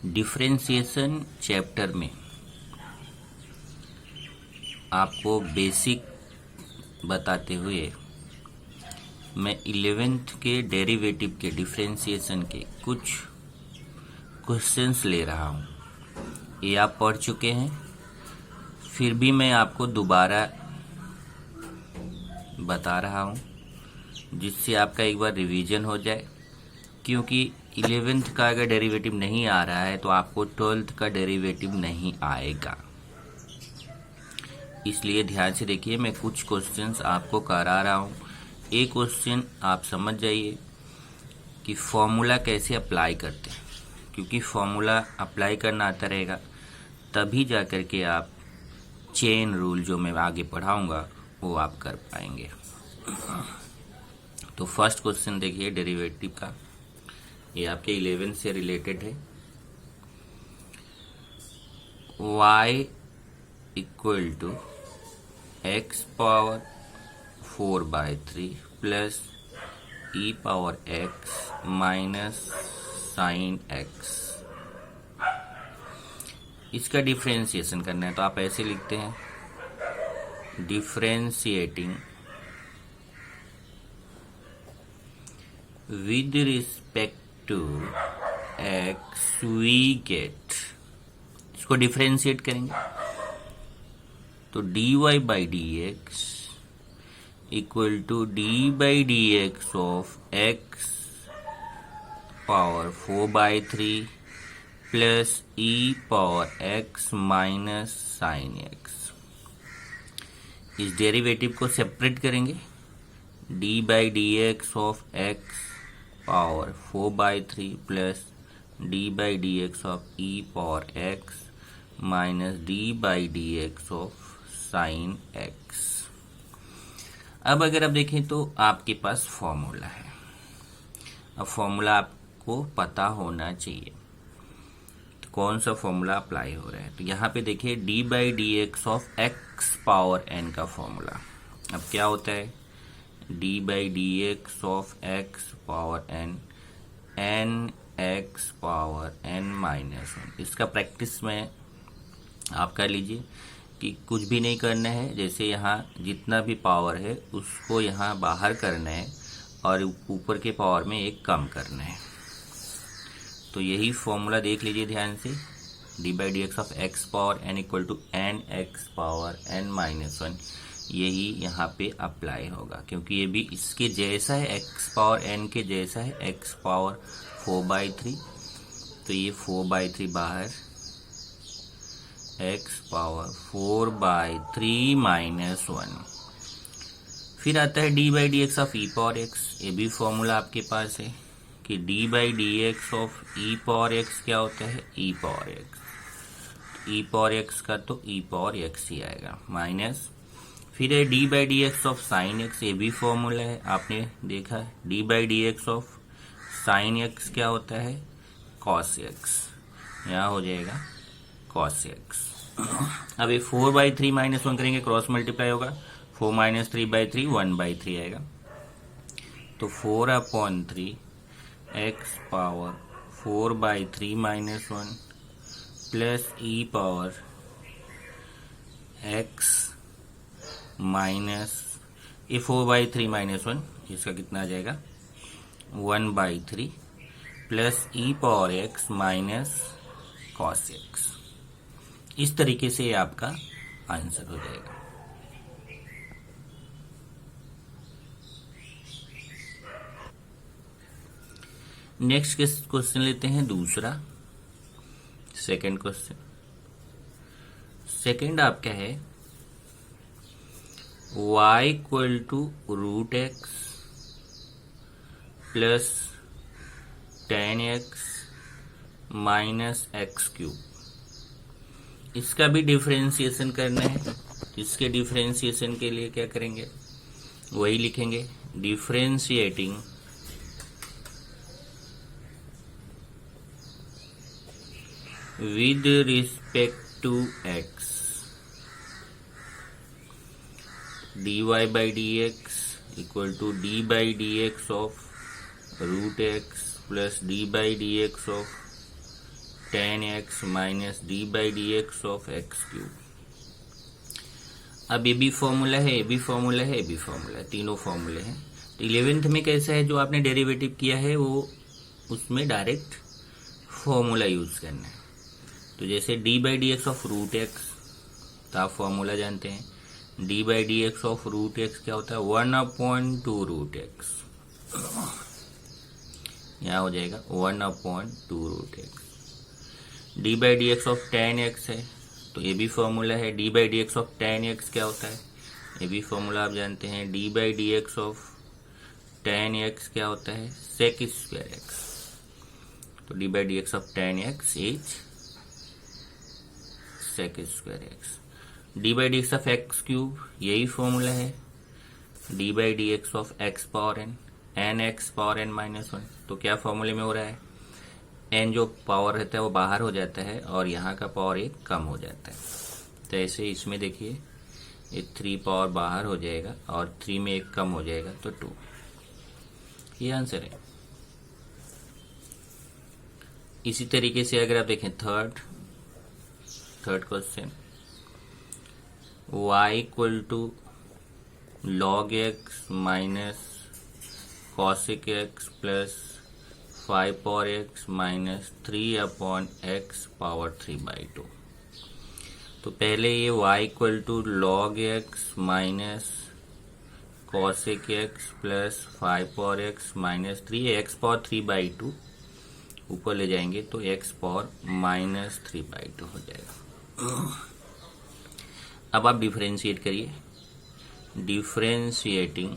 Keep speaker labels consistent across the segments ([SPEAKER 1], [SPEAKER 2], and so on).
[SPEAKER 1] Differentiation chapter में आपको basic बताते हुए मैं 11th के डेरिवेटिव के डिफरेंशिएशन के कुछ क्वेश्चंस ले रहा हूँ। ये आप पढ़ चुके हैं, फिर भी मैं आपको दोबारा बता रहा हूँ जिससे आपका एक बार रिवीजन हो जाए, क्योंकि 11th का अगर डेरिवेटिव नहीं आ रहा है तो आपको 12th का डेरिवेटिव नहीं आएगा। इसलिए ध्यान से देखिए, मैं कुछ क्वेश्चंस आपको करा रहा हूँ। एक क्वेश्चन आप समझ जाइए कि फॉर्मूला कैसे अप्लाई करते हैं, क्योंकि फॉर्मूला अप्लाई करना आता रहेगा तभी जा कर के आप चेन रूल जो मैं आगे पढ़ाऊंगा वो आप कर पाएंगे। तो फर्स्ट क्वेश्चन देखिए डेरिवेटिव का, ये आपके 11 से रिलेटेड है। y equal to x power 4/3 plus e power x minus sine x, इसका डिफरेंशिएशन करना है। तो आप ऐसे लिखते हैं, differentiating with respect to x we get, इसको डिफरेंशिएट करेंगे तो dy by d x equal to d by d x of x power 4/3 plus e power x minus sine x. इस डेरिवेटिव को सेपरेट करेंगे, d by d x of x power 4/3 plus d by d x of E power x minus d by d x of sine x. अब अगर आप देखें तो आपके पास formula है। अब फॉर्मूला आपको पता होना चाहिए, तो कौन सा फॉर्मूला अप्लाई हो रहा है। तो यहाँ पे देखिए d by d x of x power n का फॉर्मूला। अब क्या होता है, d by d x of x power n n x power n minus 1। इसका प्रैक्टिस में आप कर लीजिए कि कुछ भी नहीं करना है, जैसे यहाँ जितना भी पावर है उसको यहाँ बाहर करना है और ऊपर के पावर में एक कम करना है। तो यही फॉर्मूला देख लीजिए ध्यान से, d by d x of x power n equal to n x power n minus 1, यही यहाँ पे अप्लाई होगा, क्योंकि ये भी इसके जैसा है, एक्स पावर एन के जैसा है, एक्स पावर 4/3। तो ये 4/3 बाहर, एक्स पावर 4/3 माइनस 1। फिर आता है d by d x of E power x. ये भी फॉर्मूला आपके पास है कि D by d x of E power x क्या होता है, ई पावर एक्स। ई पावर एक्स का तो ई पावर एक्स ही आएगा माइनस, फिर है d by d x of sine x. ये भी फॉर्मूला है, आपने देखा है, d by d x of sine x क्या होता है, कॉस एक्स। यहाँ हो जाएगा कॉस एक्स। अब ये 4/3 माइनस 1 करेंगे, क्रॉस मल्टीप्लाई होगा, 4 माइनस 3/3 1/3 आएगा। तो 4/3 x power 4/3 minus 1 plus e power x minus ये 4/3 माइनस 1, इसका कितना आ जाएगा 1/3 plus e power x minus cos x. इस तरीके से ये आपका आंसर हो जाएगा। नेक्स्ट क्वेश्चन लेते हैं दूसरा, सेकंड क्वेश्चन। सेकंड आपका है y equal to root x plus 10x minus x cube. इसका भी डिफरेंशिएशन करना है। इसके डिफरेंशिएशन के लिए क्या करेंगे, वही लिखेंगे, differentiating with respect to x, dy by dx equal to d by dx of root x plus d by dx of 10x minus d by d x of x cube. अब ये भी formula है, ये भी formula है, ये भी formula है, तीनों फॉर्मूले हैं। तो 11th में कैसा है, जो आपने डेरिवेटिव किया है वो उसमें डायरेक्ट फॉर्मूला यूज करना है। तो जैसे d by d x of root x, तो आप फॉर्मूला जानते हैं, d by d x of root x क्या होता है, 1/2 रूट एक्स। यहाँ हो जाएगा 1/2 root x. D by d x of tan x है, तो ये भी फॉर्मूला है, d by d x of tan x क्या होता है, ये भी फॉर्मूला आप जानते हैं, d by d x of tan x क्या होता है, सेक स्क्वायर एक्स। तो d by d x of tan x is sec square x. D by d x of x cube, यही फॉर्मूला है, d by d x of x power n, n x power n minus 1। तो क्या फॉर्मूले में हो रहा है, N जो पावर रहता है वो बाहर हो जाता है और यहाँ का पावर एक कम हो जाता है। तो ऐसे इसमें देखिए ये 3 पावर बाहर हो जाएगा और 3 में एक कम हो जाएगा तो 2। ये आंसर है। इसी तरीके से अगर आप देखें third question, y equal to log x minus cosec x plus 5 power x minus 3/x power 3/2। तो पहले ये y equal to log x minus cosec x plus 5 power x minus 3 x power 3/2 ऊपर ले जाएंगे तो x पावर माइनस 3/2 हो जाएगा। अब आप डिफरेंशिएट करिए, differentiating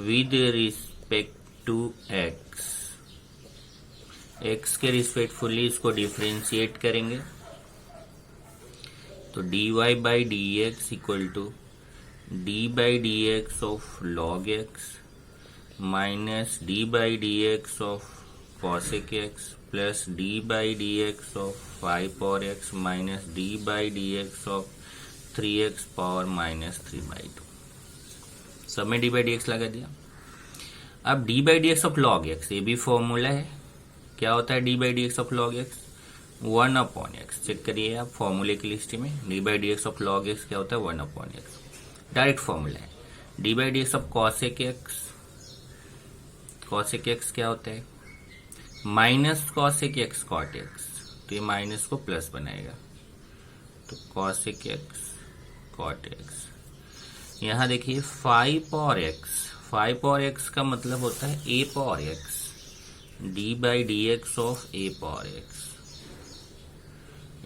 [SPEAKER 1] with respect to x, x के रिस्पेक्टफुली इसको डिफरेंशिएट करेंगे तो dy by d x equal to d by d x of log x minus d by d x of cosec x plus d by d x of 5 power x minus d by d x of 3x power minus 3/2। सब में d by d x लगा दिया। अब d by d x of log x, ये भी formula है, क्या होता है d by d x of log x, 1/x। Check करिए आप फॉर्मूले की लिस्ट में, d by d x of log x क्या होता है, 1/x, डायरेक्ट फॉर्मूला है। D by d x of cosec x, cosec x क्या होता है, minus cosec x cot x, तो ये माइनस को प्लस बनाएगा तो कॉसेक एक्स कॉट एक्स। यहां देखिए 5 पावर एक्स, 5 पावर एक्स का मतलब होता है a power x, d by d x of a power x,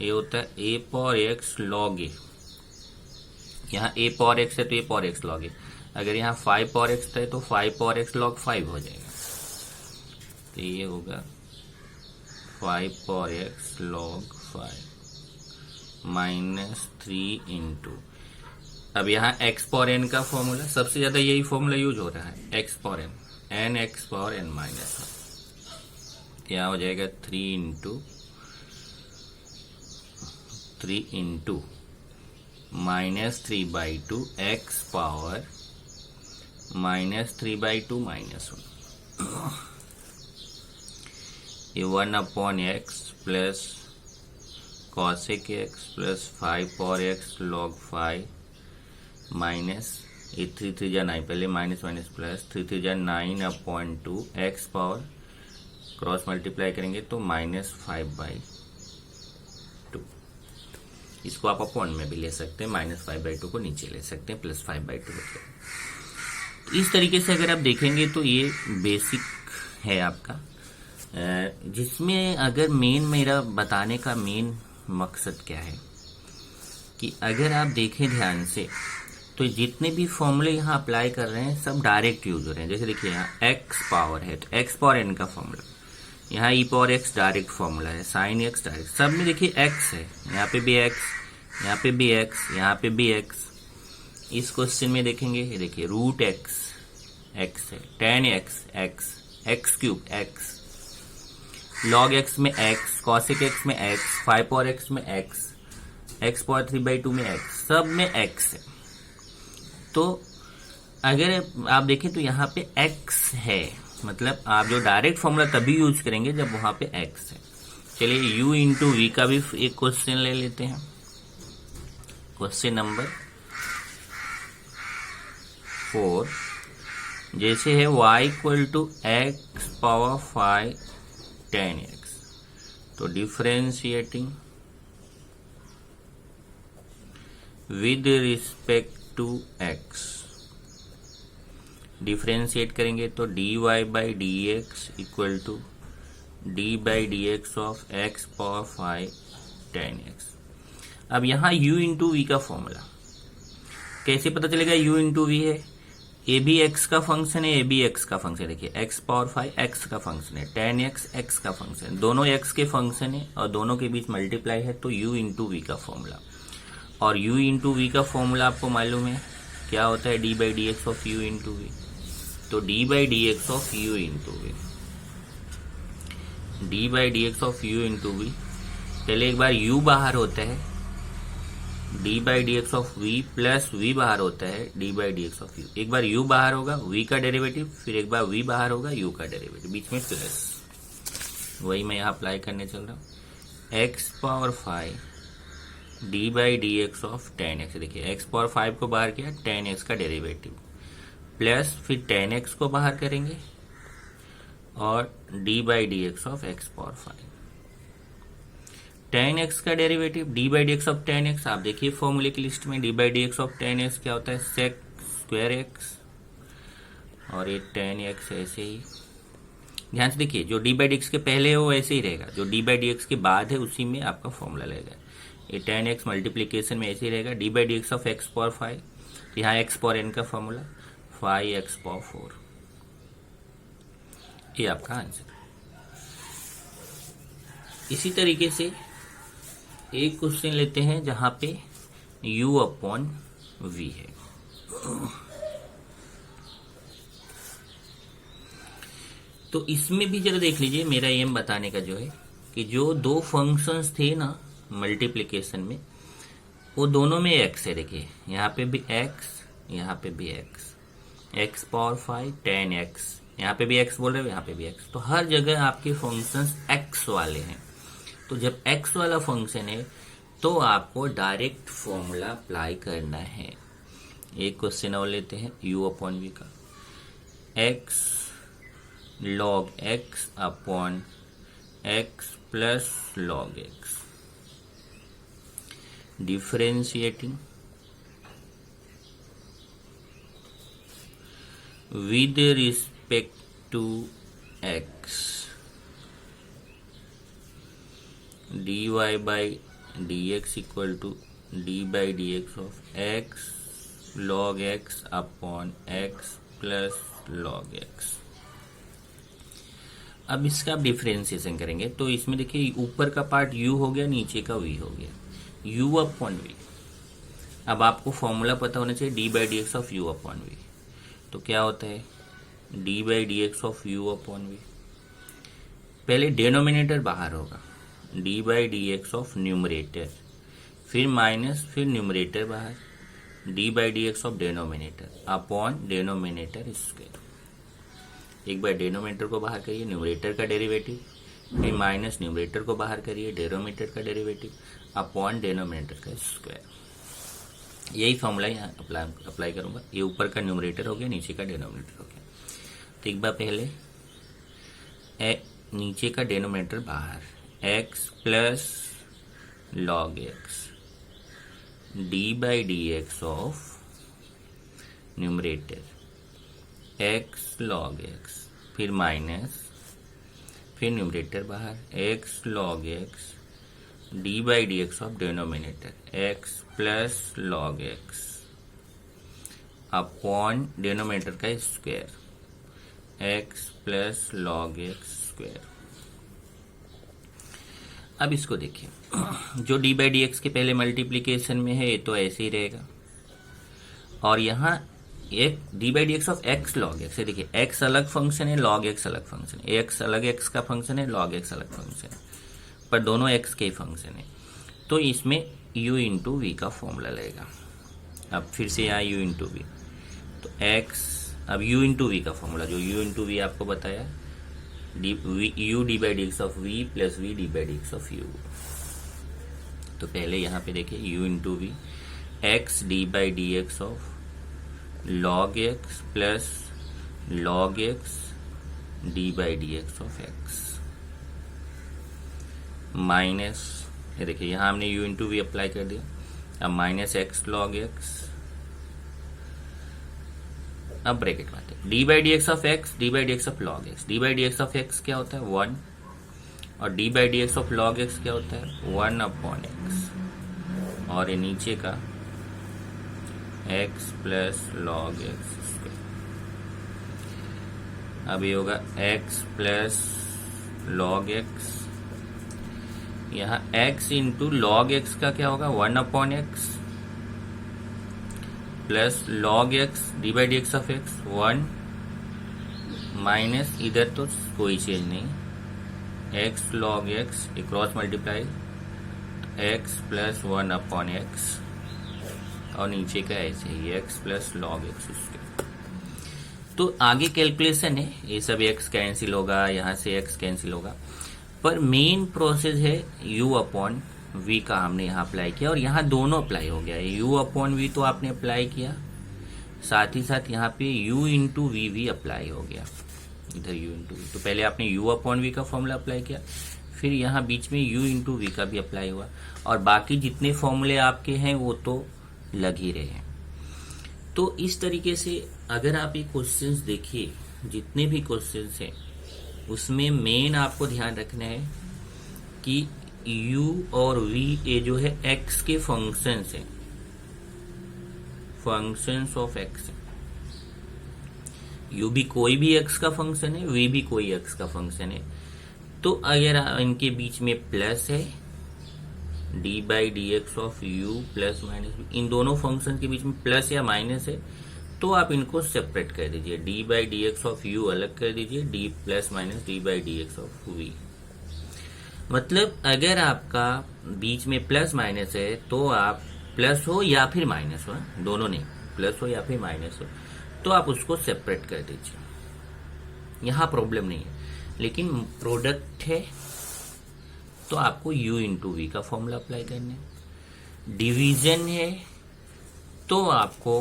[SPEAKER 1] ये होता है a पावर एक्स लॉग ए। यहाँ a पावर एक्स है तो a पावर एक्स लॉग ए, अगर यहाँ 5 पावर एक्स है तो 5 पावर एक्स लॉग 5 हो जाएगा, तो ये होगा 5 power x log 5 minus 3 into, अब यहाँ x पावर n का फॉर्मूला, सबसे ज्यादा यही फॉर्मूला यूज हो रहा है, x power n, n x power n minus 1, यहाँ हो जाएगा 3 into minus 3/2 x power minus 3/2 minus 1। ये 1/x plus cosec x plus 5 power x log 5 minus ये 3 जा 9, पहले माइनस माइनस प्लस 3 जा 9/2 एक्स पावर क्रॉस मल्टीप्लाई करेंगे तो माइनस 5/2। इसको आप अपॉन में भी ले सकते हैं, माइनस 5/2 को नीचे ले सकते हैं, प्लस 5/2 तो इस तरीके से अगर आप देखेंगे तो ये बेसिक है आपका, जिसमें अगर मेरा बताने का मेन मकसद क्या है कि अगर आप देखें ध्यान से तो जितने भी फॉर्मूले यहाँ अप्लाई कर रहे हैं सब डायरेक्ट यूज हो रहे हैं। जैसे देखिए यहाँ x पावर है तो x पावर n का फॉर्मूला, यहाँ e power x direct formula है, साइन x डायरेक्ट, सब में देखिए x है, यहाँ पे भी x, यहाँ पे भी x, यहाँ पे भी x। इस क्वेश्चन में देखेंगे, ये देखिए रूट x x है, tan x x, x cube x, log x में x, कॉसिक x में x, 5 पावर x में x, x पावर 3/2 में x, सब में x है। तो अगर आप देखें तो यहाँ पे x है, मतलब आप जो डायरेक्ट फॉर्मूला तभी यूज करेंगे जब वहां पे x है। चलिए u इंटू वी का भी एक क्वेश्चन ले लेते हैं। क्वेश्चन नंबर 4, जैसे है y equal to x power 5 10x, तो differentiating with respect to x, differentiate करेंगे तो dy by d x equal to d by d x of x power 5 10x। अब यहाँ u इंटू वी का formula कैसे पता चलेगा? u इंटू वी है, ए भी एक्स का फंक्शन है, ए भी एक्स का फंक्शन है। देखिए एक्स पावर 5 एक्स का फंक्शन है, 10x एक्स का फंक्शन है, दोनों एक्स के फंक्शन है और दोनों के बीच मल्टीप्लाई है, तो u इंटू वी का फॉर्मूला। और u इंटू वी का फॉर्मूला आपको मालूम है क्या होता है? D by d x of u into v. तो d by d x of u into v, d by d x of u into v. पहले एक बार u बाहर होता है, d by d x of v plus v बाहर होता है, d by d x of u. एक बार u बाहर होगा v का डेरिवेटिव, फिर एक बार v बाहर होगा u का डेरिवेटिव, बीच में प्लस। वही मैं यहाँ अप्लाई करने चल रहा हूँ। x power 5 D by d x of 10x। देखिए x पावर 5 को बाहर किया, 10x का डेरिवेटिव प्लस फिर 10x को बाहर करेंगे और D by d x of x power 5, 10x का derivative D by d x of 10x। आप देखिए फॉर्मूले की लिस्ट में d by d x of 10x क्या होता है? सेक स्क्वायर एक्स, और ये 10x ऐसे ही। ध्यान से देखिए, जो डी बाई डी एक्स के पहले है वो ऐसे ही रहेगा, जो डी बाई डी एक्स के बाद है उसी में आपका फॉर्मूला रहेगा। ये 10x मल्टीप्लीकेशन में ऐसे ही रहेगा, D by d x of x power 5, यहाँ एक्स पावर n का फॉर्मूला 5x पावर 4, ये आपका आंसर। इसी तरीके से एक क्वेश्चन लेते हैं जहां पे u अपॉन v है। तो इसमें भी जरा देख लीजिए, मेरा एम बताने का जो है कि जो दो फंक्शंस थे ना मल्टीप्लिकेशन में, वो दोनों में x है। देखिए यहाँ पे भी x, यहाँ पे भी x पावर 5 10x, यहाँ पे भी x बोल रहे हो, यहाँ पे भी x। तो हर जगह आपके फंक्शंस x वाले हैं। तो जब x वाला फंक्शन है तो आपको डायरेक्ट फॉर्मूला अप्लाई करना है। एक क्वेश्चन और लेते हैं u अपॉन वी का। x log x upon x plus log x, differentiating with respect to x, dy by d x equal to d by d x of x log x upon x plus log x. अब इसका आप differentiation करेंगे तो इसमें देखिए ऊपर का part u हो गया, नीचे का v हो गया, u अपॉन v। अब आपको फॉर्मूला पता होना चाहिए D by d x of u upon v। तो क्या होता है? D by d x of u upon v। पहले डिनोमिनेटर बाहर होगा, D by d x of numerator, फिर माइनस, फिर न्यूमरेटर बाहर, D by d x of denominator upon denominator square. एक बार डिनोमिनेटर को बाहर करिए, न्यूमरेटर का डेरिवेटिव, फिर माइनस न्यूमरेटर को बाहर करिए, डिनोमिनेटर का डेरिवेटिव अपॉन डिनोमिनेटर का स्क्वायर। यही फॉर्मूला यहाँ अप्लाई करूंगा। ये ऊपर का न्यूमरेटर हो गया, नीचे का डिनोमिनेटर हो गया। तो एक बार पहले नीचे का डिनोमिनेटर बाहर, x plus log x, d by d x of numerator x log x, फिर माइनस, फिर न्यूमरेटर बाहर, x log x, d by d x of denominator x plus log x upon denominator का square x plus log x square. अब इसको देखिए, जो D by d x के पहले मल्टीप्लीकेशन में है तो ऐसे ही रहेगा, और यहाँ एक D by d x of x log x है। देखिए एक्स अलग फंक्शन है, लॉग एक्स अलग फंक्शन है, एक्स अलग एक्स का फंक्शन है, लॉग एक्स अलग फंक्शन है, पर दोनों एक्स के फंक्शन है। तो इसमें u इंटू वी का फॉर्मूला लगेगा। अब फिर से यहाँ u इंटू वी, तो x अब u इंटू वी का फॉर्मूला, जो u इंटू वी आपको बताया, u d by d x of v plus v d by d x of u. तो पहले यहाँ पे देखिए u into v, x d by d x of log x plus log x d by d x of x minus, ये देखिए यहाँ हमने u into we apply कर दिया, अब माइनस एक्स लॉग एक्स, अब ब्रैकेट में आते हैं d by d x of x, d by d x of log x. D by d x of x क्या होता है 1, और D by d x of log x क्या होता है 1 अपॉन एक्स, और ये नीचे का x plus log x square. अब ये होगा x प्लस लॉग एक्स, यहाँ x इंटू लॉग एक्स का क्या होगा 1 upon x plus log x d by d x of x 1 minus, इधर तो कोई चेंज नहीं, x log x cross multiply x plus 1 upon x, और नीचे का ऐसे ही x plus log x square. तो आगे कैलकुलेशन है, ये सब x कैंसिल होगा, यहाँ से x कैंसिल होगा, पर मेन प्रोसेस है u अपॉन v का हमने यहाँ अप्लाई किया, और यहाँ दोनों अप्लाई हो गया है। u अपॉन v तो आपने अप्लाई किया, साथ ही साथ यहाँ पे u इंटू वी भी अप्लाई हो गया, इधर u इंटू वी। तो पहले आपने u अपॉन v का फॉर्मूला अप्लाई किया, फिर यहाँ बीच में u इंटू वी का भी अप्लाई हुआ, और बाकी जितने फॉर्मूले आपके हैं वो तो लग ही रहे हैं। तो इस तरीके से अगर आप ये क्वेश्चंस देखिए, जितने भी क्वेश्चंस हैं उसमें मेन आपको ध्यान रखना है कि u और v ये जो है x के फंक्शंस हैं, फंक्शंस ऑफ x है। u भी कोई भी x का फंक्शन है, v भी कोई x का फंक्शन है। तो अगर इनके बीच में प्लस है d by d x of u plus minus, इन दोनों फंक्शन के बीच में प्लस या माइनस है, तो आप इनको सेपरेट कर दीजिए, d by d x of u अलग कर दीजिए, d plus minus d by d x of v. मतलब अगर आपका बीच में प्लस माइनस है तो आप प्लस हो या फिर माइनस हो, दोनों नहीं, प्लस हो या फिर माइनस हो, तो आप उसको सेपरेट कर दीजिए, यहाँ प्रॉब्लम नहीं है। लेकिन प्रोडक्ट है तो आपको u इंटू वी का फॉर्मूला अप्लाई करना है, डिवीजन है तो आपको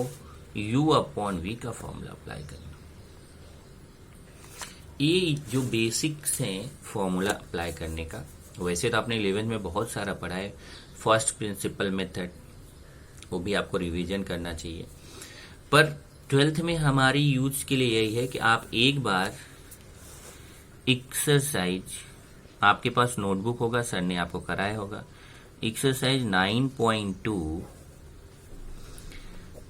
[SPEAKER 1] u अपॉन वी का फॉर्मूला अप्लाई करना। ये जो बेसिक्स हैं फॉर्मूला अप्लाई करने का, वैसे तो आपने 11th में बहुत सारा पढ़ा है, फर्स्ट प्रिंसिपल मेथड, वो भी आपको रिवीजन करना चाहिए, पर 12th में हमारी यूज के लिए यही है कि आप एक बार एक्सरसाइज, आपके पास नोटबुक होगा, सर ने आपको कराया होगा, एक्सरसाइज 9.2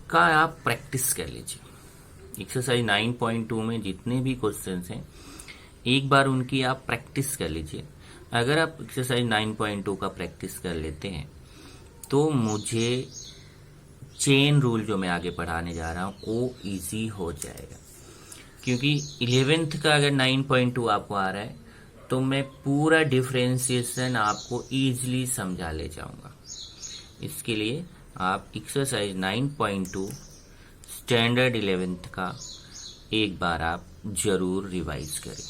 [SPEAKER 1] का आप प्रैक्टिस कर लीजिए। एक्सरसाइज 9.2 में जितने भी क्वेश्चंस हैं एक बार उनकी आप प्रैक्टिस कर लीजिए। अगर आप एक्सरसाइज 9.2 का प्रैक्टिस कर लेते हैं तो मुझे चेन रूल जो मैं आगे पढ़ाने जा रहा हूँ वो इजी हो जाएगा, क्योंकि 11th का अगर 9.2 आपको आ रहा है तो मैं पूरा डिफरेंशिएशन आपको इजीली समझा ले जाऊंगा। इसके लिए आप एक्सरसाइज 9.2 स्टैंडर्ड 11th का एक बार आप जरूर रिवाइज करें।